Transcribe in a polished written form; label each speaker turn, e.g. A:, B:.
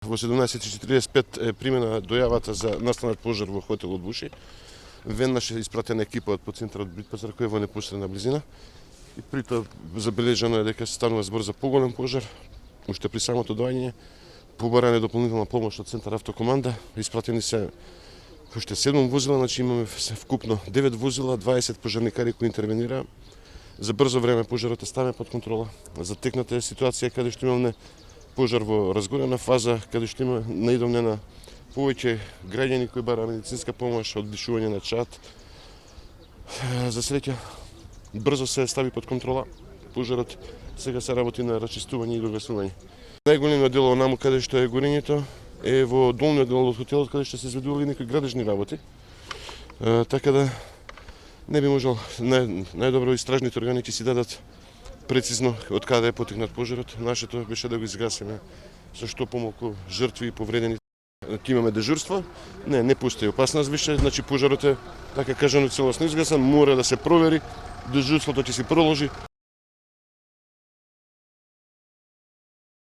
A: Во 17:45 е примена дојавата за настанат пожар во хотел од Буши. Веднаш е испратена екипа од центарот Битпазар кој е во непосредна близина. И при тоа забележано е дека станува збор за поголем пожар. Уште при самото доаѓање побарана е дополнителна помош од центар автокоманда. Испратени се уште 7 возила, значи имаме вкупно 9 возила, 20 пожарникари кои интервенираа. За брзо време пожарот е ставен под контрола. Затекната е ситуација каде што имаме пожар во разгорена фаза, каде што има наидомнена повеќе граѓани кои бараа медицинска помош, оддишување на чад. За среќа, брзо се стави под контрола пожарот. Сега се работи на расчистување и догасување. Најголемиот дел онаму каде што е горењето е во долниот дел од хотелот каде што се изведували некои градежни работи. Така да не би можел најдобро истражните органи ќе си дадат прецизно од каде е потекнат пожарот. Нашето беше да го изгасиме со што помалку жртви и повредени. Ќе имаме дежурство. Не постои опасност више, значи пожарот е така кажано целосно изгасан, мора да се провери, дежурството ќе се продолжи.